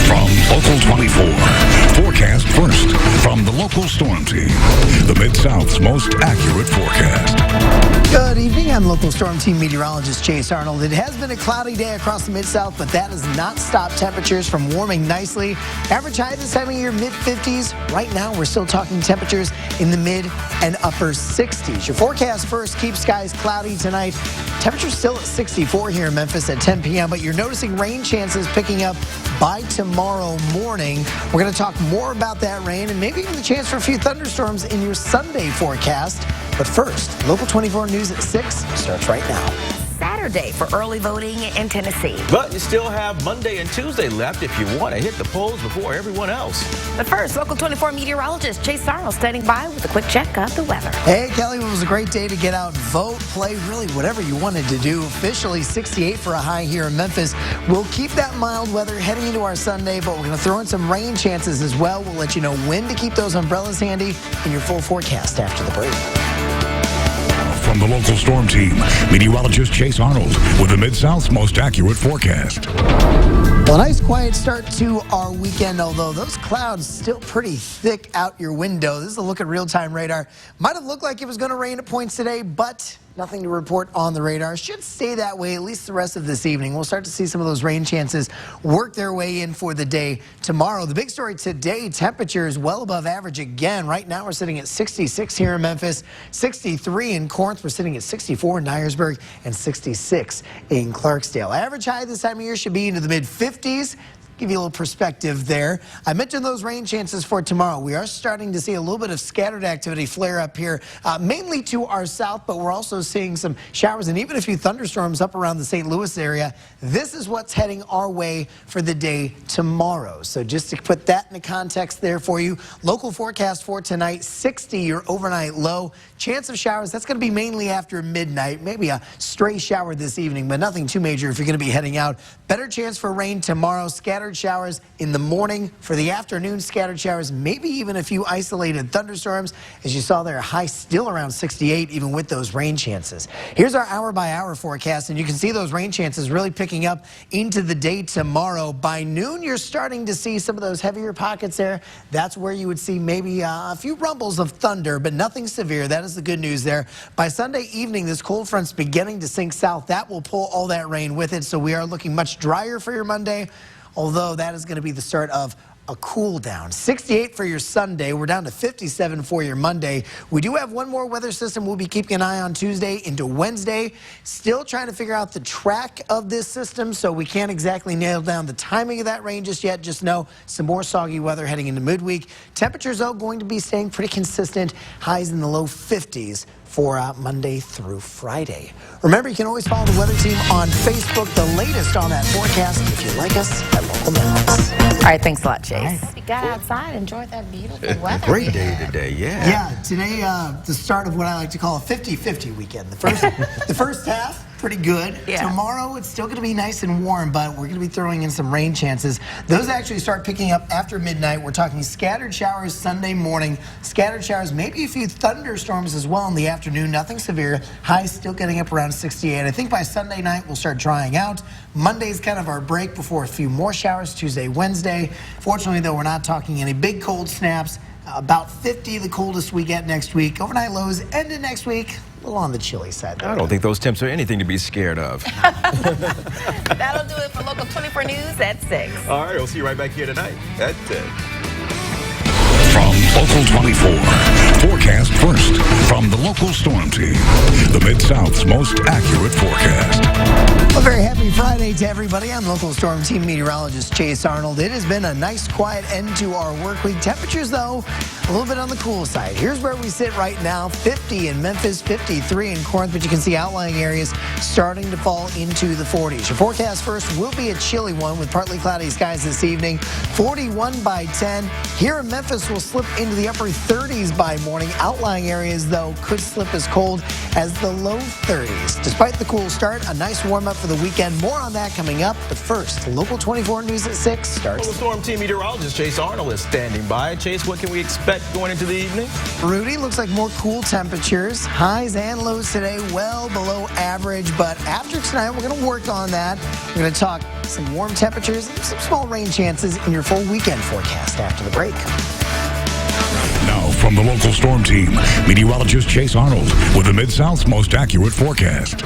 From Local 24, forecast first from the local storm team, the Mid-South's most accurate forecast. Good evening. I'm local storm team meteorologist Chase Arnold. It has been a cloudy day across the Mid-South, but that has not stopped temperatures from warming nicely. Average high this time of year, mid-50s. Right now, we're still talking temperatures in the mid and upper 60s. Your forecast first keeps skies cloudy tonight. Temperatures still at 64 here in Memphis at 10 p.m., but you're noticing rain chances picking up by tomorrow morning. We're going to talk more about that rain and maybe even the chance for a few thunderstorms in your Sunday forecast. But first, Local 24 News at 6 starts right now. Saturday for early voting in Tennessee. But you still have Monday and Tuesday left if you want to hit the polls before everyone else. But first, Local 24 meteorologist Chase Arnold standing by with a quick check of the weather. Hey, Kelly, it was a great day to get out, vote, play, really whatever you wanted to do. Officially 68 for a high here in Memphis. We'll keep that mild weather heading into our Sunday, but we're going to throw in some rain chances as well. We'll let you know when to keep those umbrellas handy in your full forecast after the break. From the local storm team, meteorologist Chase Arnold with the Mid-South's most accurate forecast. Well, a nice quiet start to our weekend, although those clouds still pretty thick out your window. This is a look at real-time radar. Might have looked like it was going to rain at points today, but nothing to report on the radar. Should stay that way at least the rest of this evening. We'll start to see some of those rain chances work their way in for the day tomorrow. The big story today, temperatures well above average again. Right now we're sitting at 66 here in Memphis, 63 in Corinth. We're sitting at 64 in Dyersburg and 66 in Clarksdale. Average high this time of year should be into the mid-50s. Give you a little perspective there. I mentioned those rain chances for tomorrow. We are starting to see a little bit of scattered activity flare up here, mainly to our south, but we're also seeing some showers and even a few thunderstorms up around the St. Louis area. This is what's heading our way for the day tomorrow. So just to put that into context there for you, local forecast for tonight, 60 your overnight low. Chance of showers, that's going to be mainly after midnight, maybe a stray shower this evening, but nothing too major if you're going to be heading out. Better chance for rain tomorrow, scattered showers in the morning. For the afternoon, scattered showers, maybe even a few isolated thunderstorms. As you saw there, high still around 68, even with those rain chances. Here's our hour-by-hour forecast, and you can see those rain chances really picking up into the day tomorrow. By noon, you're starting to see some of those heavier pockets there. That's where you would see maybe a few rumbles of thunder, but nothing severe. That is the good news there. By Sunday evening, this cold front's beginning to sink south. That will pull all that rain with it, so we are looking much drier for your Monday, although that is going to be the start of a cool down. 68 for your Sunday. We're down to 57 for your Monday. We do have one more weather system we'll be keeping an eye on Tuesday into Wednesday. Still trying to figure out the track of this system, so we can't exactly nail down the timing of that rain just yet. Just know some more soggy weather heading into midweek. Temperatures, though, going to be staying pretty consistent. Highs in the low 50s for Monday through Friday. Remember, you can always follow the weather team on Facebook. The latest on that forecast, if you like us, at Local News. All right, thanks a lot, Chase. Right. You got outside, enjoyed that beautiful weather. Great day today, yeah. Yeah, today, the start of what I like to call a 50-50 weekend. The first half, pretty good. Yeah. Tomorrow, it's still going to be nice and warm, but we're going to be throwing in some rain chances. Those actually start picking up after midnight. We're talking scattered showers Sunday morning, scattered showers, maybe a few thunderstorms as well in the afternoon. Nothing severe. Highs still getting up around 68. I think by Sunday night, we'll start drying out. Monday's kind of our break before a few more showers, Tuesday, Wednesday. Fortunately, though, we're not talking any big cold snaps. About 50, the coldest we get next week. Overnight lows ended next week. A little on the chilly side. I don't think those temps are anything to be scared of. That'll do it for Local 24 News at 6. All right, we'll see you right back here tonight at 10. From Local 24, forecast first from the local storm team, the Mid-South's most accurate forecast. A very happy Friday to everybody. I'm local storm team meteorologist Chase Arnold. It has been a nice quiet end to our work week. Temperatures, though, a little bit on the cool side. Here's where we sit right now. 50 in Memphis, 53 in Corinth, but you can see outlying areas starting to fall into the 40s. Your forecast first will be a chilly one with partly cloudy skies this evening. 41 by 10. Here in Memphis, we'll slip into the upper 30s by morning. Outlying areas, though, could slip as cold as the low 30s. Despite the cool start, a nice warm-up for the weekend. More on that coming up. But first, Local 24 News at 6 starts. Local storm team meteorologist Chase Arnold is standing by. Chase, what can we expect that going into the evening? Rudy, looks like more cool temperatures. Highs and lows today well below average, but after tonight, we're going to work on that. We're going to talk some warm temperatures and some small rain chances in your full weekend forecast after the break. Now, from the local storm team, meteorologist Chase Arnold with the Mid-South's most accurate forecast.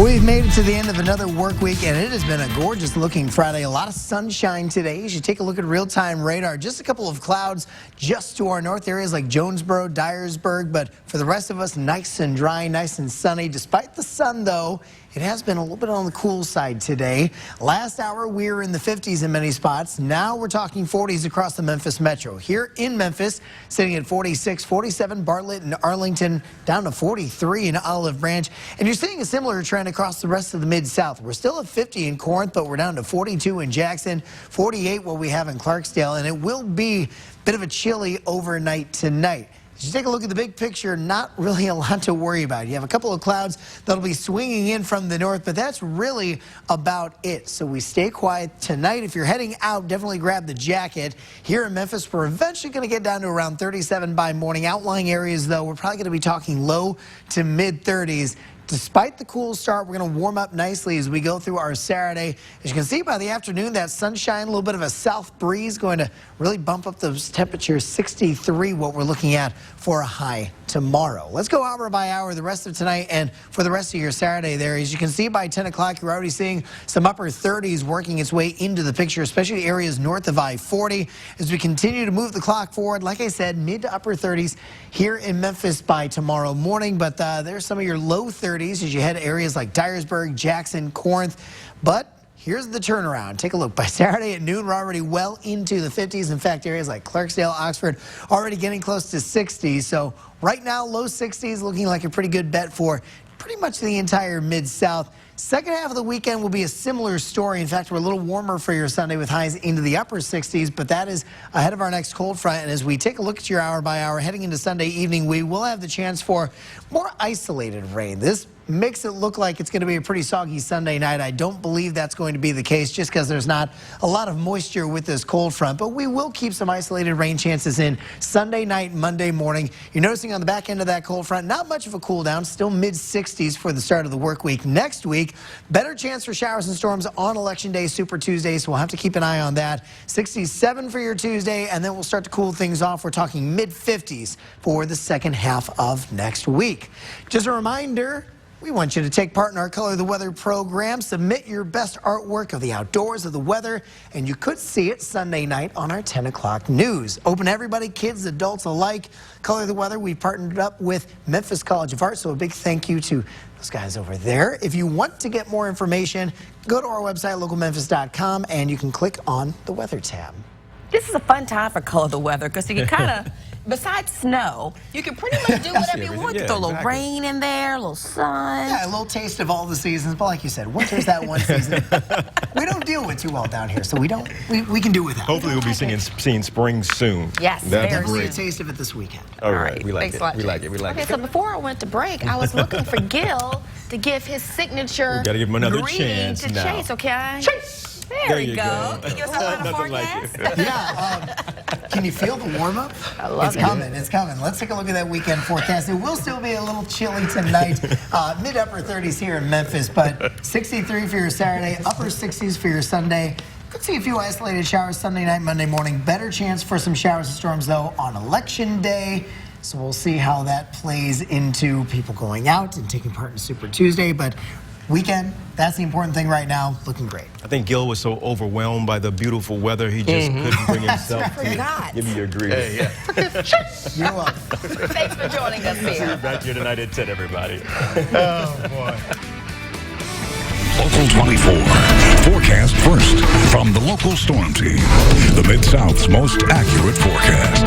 We've made it to the end of another work week, and it has been a gorgeous-looking Friday. A lot of sunshine today. As you take a look at real-time radar, just a couple of clouds just to our north areas like Jonesboro, Dyersburg, but for the rest of us, nice and dry, nice and sunny. Despite the sun, though, it has been a little bit on the cool side today. Last hour, we were in the 50s in many spots. Now we're talking 40s across the Memphis metro. Here in Memphis, sitting at 46, 47 Bartlett and Arlington, down to 43 in Olive Branch. And you're seeing a similar trend across the rest of the Mid-South. We're still at 50 in Corinth, but we're down to 42 in Jackson, 48 what we have in Clarksdale, and it will be a bit of a chilly overnight tonight. As you take a look at the big picture, not really a lot to worry about. You have a couple of clouds that'll be swinging in from the north, but that's really about it. So we stay quiet tonight. If you're heading out, definitely grab the jacket. Here in Memphis, we're eventually going to get down to around 37 by morning. Outlying areas, though, we're probably going to be talking low to mid-30s. Despite the cool start, we're going to warm up nicely as we go through our Saturday. As you can see by the afternoon, that sunshine, a little bit of a south breeze going to really bump up those temperatures. 63 what we're looking at for a high tomorrow. Let's go hour by hour the rest of tonight and for the rest of your Saturday there. As you can see by 10 o'clock, you're already seeing some upper 30s working its way into the picture, especially areas north of I-40. As we continue to move the clock forward, like I said, mid to upper 30s here in Memphis by tomorrow morning. But there's some of your low 30s as you head to areas like Dyersburg, Jackson, Corinth. But here's the turnaround. Take a look. By Saturday at noon, we're already well into the 50s. In fact, areas like Clarksdale, Oxford, already getting close to 60. So right now, low 60s looking like a pretty good bet for pretty much the entire Mid-South. Second half of the weekend will be a similar story. In fact, we're a little warmer for your Sunday with highs into the upper 60s, but that is ahead of our next cold front. And as we take a look at your hour by hour heading into Sunday evening, we will have the chance for more isolated rain. This makes it look like it's going to be a pretty soggy Sunday night. I don't believe that's going to be the case just because there's not a lot of moisture with this cold front, but we will keep some isolated rain chances in Sunday night, Monday morning. You're noticing on the back end of that cold front, not much of a cool down, still mid-60s for the start of the work week. Next week, better chance for showers and storms on Election Day, Super Tuesday, so we'll have to keep an eye on that. 67 for your Tuesday, and then we'll start to cool things off. We're talking mid-50s for the second half of next week. Just a reminder, we want you to take part in our Color the Weather program. Submit your best artwork of the outdoors, of the weather, and you could see it Sunday night on our 10 o'clock news. Open to everybody, kids, adults alike. Color the Weather, we partnered up with Memphis College of Art, so a big thank you to those guys over there. If you want to get more information, go to our website, localmemphis.com, and you can click on the Weather tab. This is a fun time for Color the Weather because you can kind of, besides snow, you can pretty much do whatever you want. Yeah, Throw a little exactly. rain in there, a little sun. Yeah, a little taste of all the seasons, but like you said, winter's that one season we don't deal with too well down here, so we can do without. Hopefully we'll be seeing spring soon. Yes, That'd very be Definitely a great. taste of it this weekend. All right, we like Thanks it. a lot, We like Chase. it. We like Okay, it. so before I went to break, I was looking for Gil to give his signature We gotta give him another greeting chance to now. Chase, okay? Chase! There you go. Can you give us a little Nothing like forecast? it. Yeah, can you feel the warm-up? I love it's it. coming, it's coming. Let's take a look at that weekend forecast. It will still be a little chilly tonight, mid-upper 30s here in Memphis, but 63 for your Saturday, upper 60s for your Sunday. Could see a few isolated showers Sunday night, Monday morning. Better chance for some showers and storms, though, on Election Day. So we'll see how that plays into people going out and taking part in Super Tuesday, but weekend, that's the important thing right now. Looking great. I think Gil was so overwhelmed by the beautiful weather, he just couldn't bring himself I forgot. to give you your greeting. You're welcome. Thanks for joining us here. Back here tonight at 10, everybody. Local 24. Forecast first from the local storm team. The Mid-South's most accurate forecast.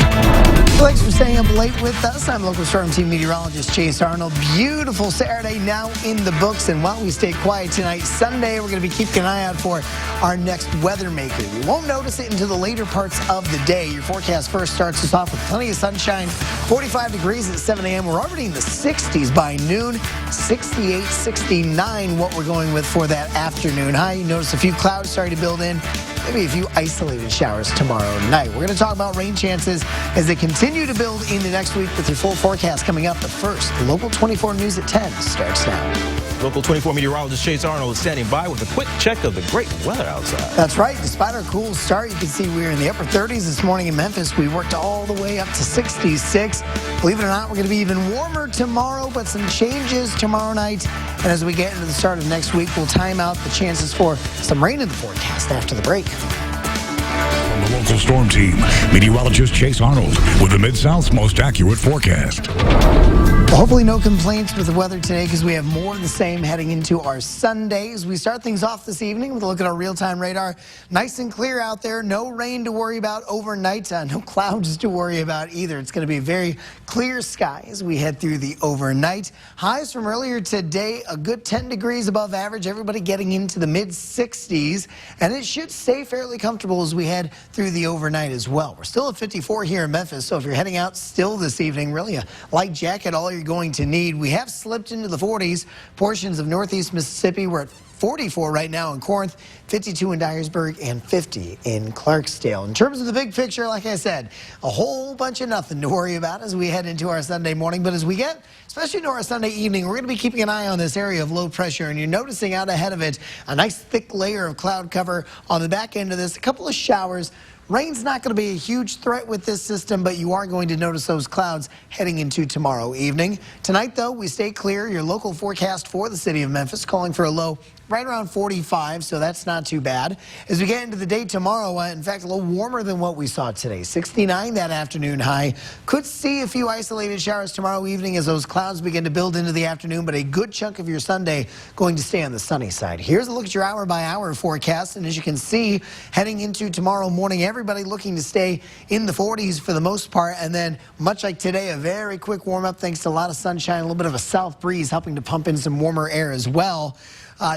Thanks for staying up late with us. I'm local storm team meteorologist Chase Arnold. Beautiful Saturday now in the books. And while we stay quiet tonight, Sunday, we're going to be keeping an eye out for our next weather maker. You won't notice it until the later parts of the day. Your forecast first starts us off with plenty of sunshine. 45 degrees at 7 a.m. We're already in the 60s by noon. 68, 69 what we're going with for that afternoon high. You notice a few clouds starting to build in. maybe a few isolated showers tomorrow night. We're going to talk about rain chances as they continue to build into next week with your full forecast coming up. But first, Local 24 News at 10 starts now. Local 24 meteorologist Chase Arnold is standing by with a quick check of the great weather outside. That's right. Despite our cool start, you can see we were in the upper 30s this morning in Memphis. We worked all the way up to 66. Believe it or not, we're going to be even warmer tomorrow, but some changes tomorrow night. And as we get into the start of next week, we'll time out the chances for some rain in the forecast after the break. From the local storm team, meteorologist Chase Arnold with the Mid-South's most accurate forecast. Well, hopefully no complaints with the weather today because we have more of the same heading into our Sundays. We start things off this evening with a look at our real-time radar. Nice and clear out there. No rain to worry about overnight. No clouds to worry about either. It's going to be very clear sky as we head through the overnight. Highs from earlier today, a good 10 degrees above average. Everybody getting into the mid-60s. And it should stay fairly comfortable as we head through the overnight as well. We're still at 54 here in Memphis, so if you're heading out still this evening, really a light jacket, all you're going to need. We have slipped into the 40s. Portions of northeast Mississippi, we're at 44 right now in Corinth, 52 in Dyersburg, and 50 in Clarksdale. In terms of the big picture, like I said, a whole bunch of nothing to worry about as we head into our Sunday morning. But as we get, especially into our Sunday evening, we're going to be keeping an eye on this area of low pressure. And you're noticing out ahead of it a nice thick layer of cloud cover on the back end of this. A couple of showers. Rain's not going to be a huge threat with this system, but you are going to notice those clouds heading into tomorrow evening. Tonight, though, we stay clear. Your local forecast for the city of Memphis calling for a low right around 45, so that's not too bad. As we get into the day tomorrow, in fact, a little warmer than what we saw today. 69 that afternoon high. Could see a few isolated showers tomorrow evening as those clouds begin to build into the afternoon, but a good chunk of your Sunday going to stay on the sunny side. Here's a look at your hour-by-hour forecast, and as you can see, heading into tomorrow morning, everybody looking to stay in the 40s for the most part, and then much like today, a very quick warm-up thanks to a lot of sunshine, a little bit of a south breeze helping to pump in some warmer air as well.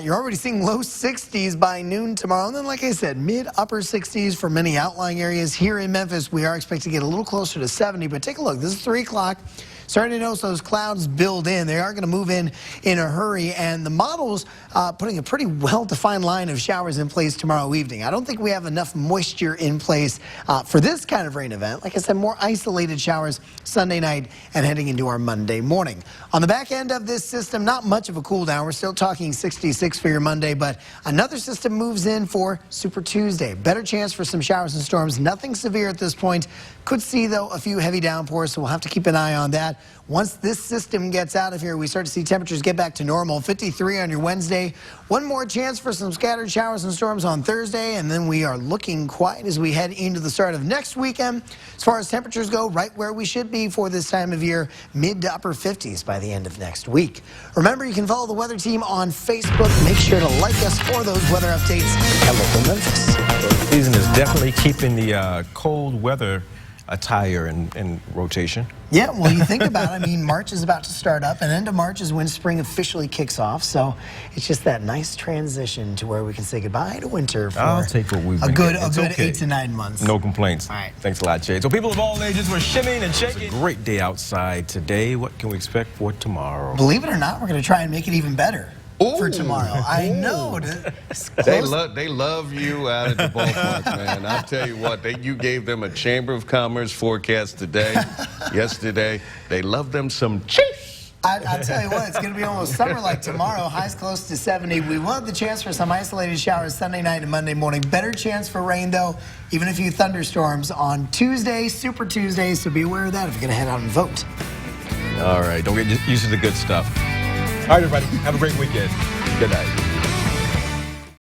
You're already seeing low 60s by noon tomorrow. And then, like I said, mid-upper 60s for many outlying areas. Here in Memphis, we are expecting to get a little closer to 70. But take a look. This is 3 o'clock. Starting to notice those clouds build in. They are going to move in a hurry. And the model's putting a pretty well-defined line of showers in place tomorrow evening. I don't think we have enough moisture in place for this kind of rain event. Like I said, more isolated showers Sunday night and heading into our Monday morning. On the back end of this system, not much of a cool down. We're still talking 66 for your Monday, but another system moves in for Super Tuesday. Better chance for some showers and storms. Nothing severe at this point. Could see, though, a few heavy downpours, so we'll have to keep an eye on that. Once this system gets out of here, we start to see temperatures get back to normal. 53 on your Wednesday. One more chance for some scattered showers and storms on Thursday, and then we are looking quiet as we head into the start of next weekend. As far as temperatures go, right where we should be for this time of year, mid to upper 50s by the end of next week. Remember, you can follow the weather team on Facebook. Make sure to like us for those weather updates at Local Memphis. The season is definitely keeping the cold weather attire in rotation. Yeah, well, you think about it. I mean, March is about to start up, and end of March is when spring officially kicks off. So it's just that nice transition to where we can say goodbye to winter for I'll take what we've a good okay. 8 to 9 months. No complaints. All right. Thanks a lot, Chase. So people of all ages were shimming and shaking. It's a great day outside today. What can we expect for tomorrow? Believe it or not, we're going to try and make it even better. For tomorrow. I know. They love you out at the ballpark, man. I'll tell you what, you gave them a Chamber of Commerce forecast today, yesterday. They love them some Chiefs. I'll tell you what, it's going to be almost summer like tomorrow. Highs close to 70. We will have the chance for some isolated showers Sunday night and Monday morning. Better chance for rain, though, even a few thunderstorms on Tuesday, Super Tuesday. So be aware of that if you're going to head out and vote. All right, don't get used to the good stuff. All right, everybody, have a great weekend. Good night.